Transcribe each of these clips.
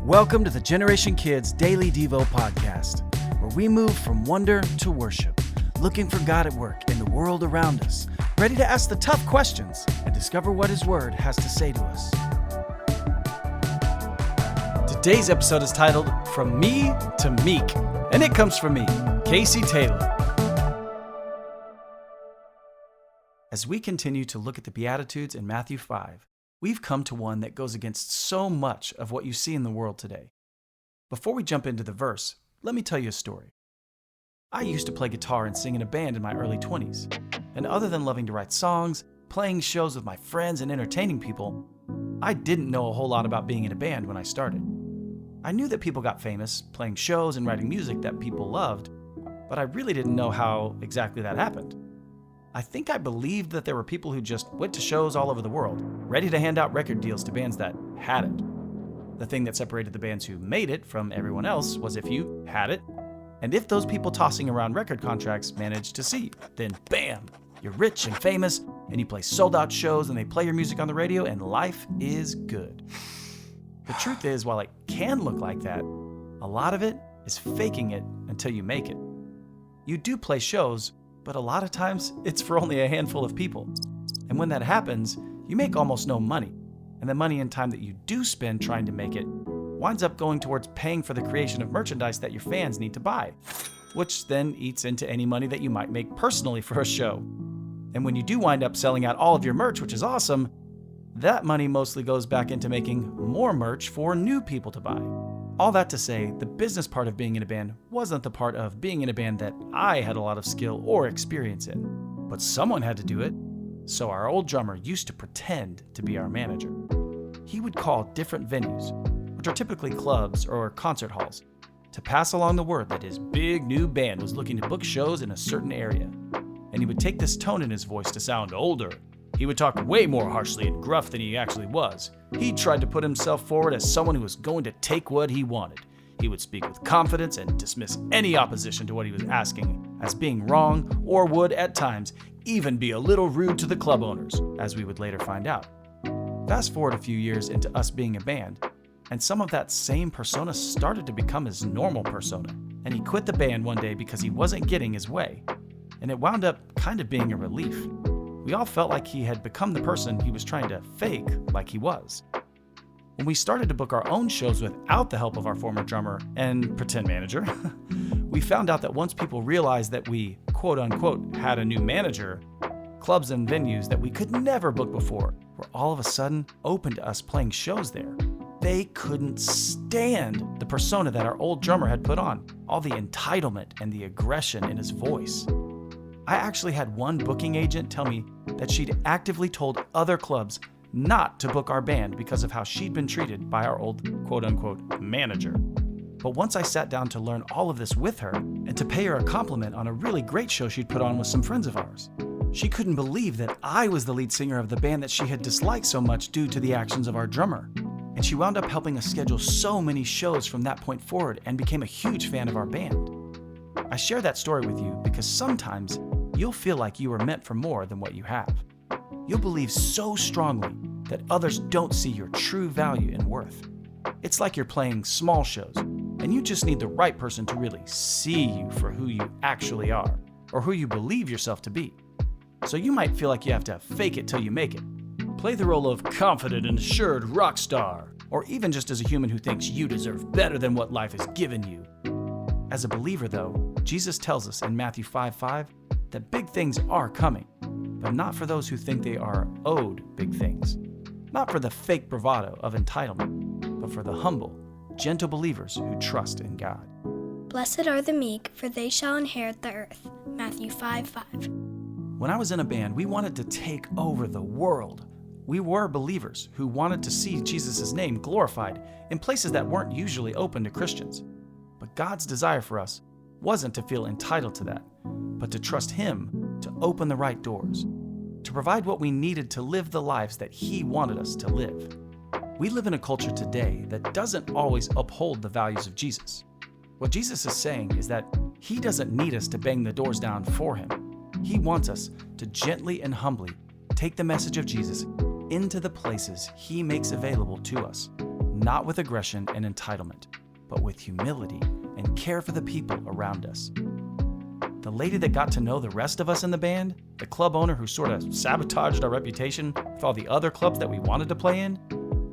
Welcome to the Generation Kids Daily Devo podcast, where we move from wonder to worship, looking for God at work in the world around us, ready to ask the tough questions and discover what His Word has to say to us. Today's episode is titled From Me to Meek, and it comes from me, Casey Taylor. As we continue to look at the Beatitudes in Matthew 5, we've come to one that goes against so much of what you see in the world today. Before we jump into the verse, let me tell you a story. I used to play guitar and sing in a band in my early 20s, and other than loving to write songs, playing shows with my friends, and entertaining people, I didn't know a whole lot about being in a band when I started. I knew that people got famous playing shows and writing music that people loved, but I really didn't know how exactly that happened. I think I believed that there were people who just went to shows all over the world, ready to hand out record deals to bands that had it. The thing that separated the bands who made it from everyone else was if you had it, and if those people tossing around record contracts managed to see you, then bam, you're rich and famous, and you play sold-out shows and they play your music on the radio, and life is good. The truth is, while it can look like that, a lot of it is faking it until you make it. You do play shows, but a lot of times it's for only a handful of people. And when that happens, you make almost no money. And the money and time that you do spend trying to make it winds up going towards paying for the creation of merchandise that your fans need to buy, which then eats into any money that you might make personally for a show. And when you do wind up selling out all of your merch, which is awesome, that money mostly goes back into making more merch for new people to buy. All that to say, the business part of being in a band wasn't the part of being in a band that I had a lot of skill or experience in. But someone had to do it, so our old drummer used to pretend to be our manager. He would call different venues, which are typically clubs or concert halls, to pass along the word that his big new band was looking to book shows in a certain area. And he would take this tone in his voice to sound older. He would talk way more harshly and gruff than he actually was. He tried to put himself forward as someone who was going to take what he wanted. He would speak with confidence and dismiss any opposition to what he was asking as being wrong, or would, at times, even be a little rude to the club owners, as we would later find out. Fast forward a few years into us being a band, and some of that same persona started to become his normal persona, and he quit the band one day because he wasn't getting his way, and it wound up kind of being a relief. We all felt like he had become the person he was trying to fake like he was. When we started to book our own shows without the help of our former drummer and pretend manager, we found out that once people realized that we, quote-unquote, had a new manager, clubs and venues that we could never book before were all of a sudden open to us playing shows there. They couldn't stand the persona that our old drummer had put on, all the entitlement and the aggression in his voice. I actually had one booking agent tell me that she'd actively told other clubs not to book our band because of how she'd been treated by our old quote-unquote manager. But once I sat down to learn all of this with her and to pay her a compliment on a really great show she'd put on with some friends of ours, she couldn't believe that I was the lead singer of the band that she had disliked so much due to the actions of our drummer. And she wound up helping us schedule so many shows from that point forward and became a huge fan of our band. I share that story with you because sometimes you'll feel like you are meant for more than what you have. You'll believe so strongly that others don't see your true value and worth. It's like you're playing small shows, and you just need the right person to really see you for who you actually are, or who you believe yourself to be. So you might feel like you have to fake it till you make it. Play the role of confident and assured rock star, or even just as a human who thinks you deserve better than what life has given you. As a believer, though, Jesus tells us in Matthew 5:5 that big things are coming, but not for those who think they are owed big things. Not for the fake bravado of entitlement, but for the humble, gentle believers who trust in God. Blessed are the meek, for they shall inherit the earth. Matthew 5:5. When I was in a band, we wanted to take over the world. We were believers who wanted to see Jesus' name glorified in places that weren't usually open to Christians. But God's desire for us wasn't to feel entitled to that, but to trust Him to open the right doors, to provide what we needed to live the lives that He wanted us to live. We live in a culture today that doesn't always uphold the values of Jesus. What Jesus is saying is that He doesn't need us to bang the doors down for Him. He wants us to gently and humbly take the message of Jesus into the places He makes available to us, not with aggression and entitlement, but with humility and care for the people around us. The lady that got to know the rest of us in the band, the club owner who sort of sabotaged our reputation with all the other clubs that we wanted to play in,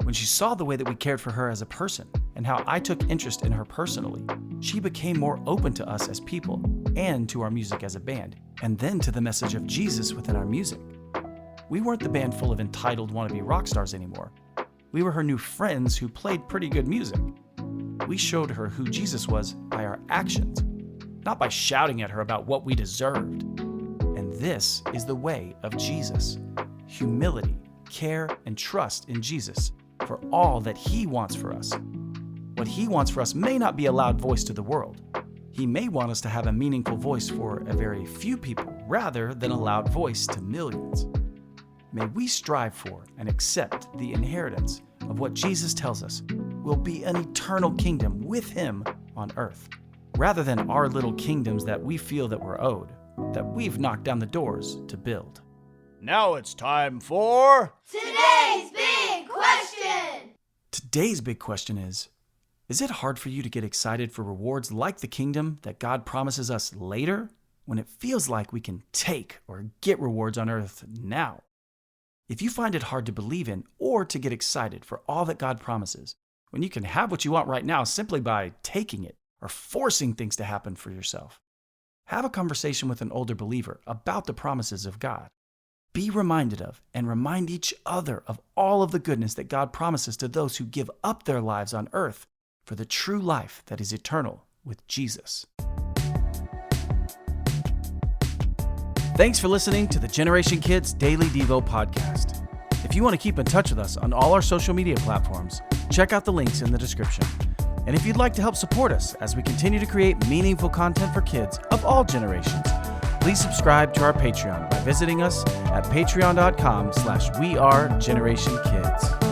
when she saw the way that we cared for her as a person and how I took interest in her personally, she became more open to us as people and to our music as a band, and then to the message of Jesus within our music. We weren't the band full of entitled wannabe rock stars anymore. We were her new friends who played pretty good music. We showed her who Jesus was by our actions, not by shouting at her about what we deserved. And this is the way of Jesus: humility, care, and trust in Jesus for all that He wants for us. What He wants for us may not be a loud voice to the world. He may want us to have a meaningful voice for a very few people rather than a loud voice to millions. May we strive for and accept the inheritance of what Jesus tells us will be an eternal kingdom with Him on earth, rather than our little kingdoms that we feel that we're owed, that we've knocked down the doors to build. Now it's time for Today's Big Question! Today's big question is it hard for you to get excited for rewards like the kingdom that God promises us later, when it feels like we can take or get rewards on earth now? If you find it hard to believe in or to get excited for all that God promises, when you can have what you want right now simply by taking it or forcing things to happen for yourself, have a conversation with an older believer about the promises of God. Be reminded of and remind each other of all of the goodness that God promises to those who give up their lives on earth for the true life that is eternal with Jesus. Thanks for listening to the Generation Kids Daily Devo podcast. If you want to keep in touch with us on all our social media platforms, check out the links in the description. And if you'd like to help support us as we continue to create meaningful content for kids of all generations, please subscribe to our Patreon by visiting us at patreon.com/wearegenerationkids.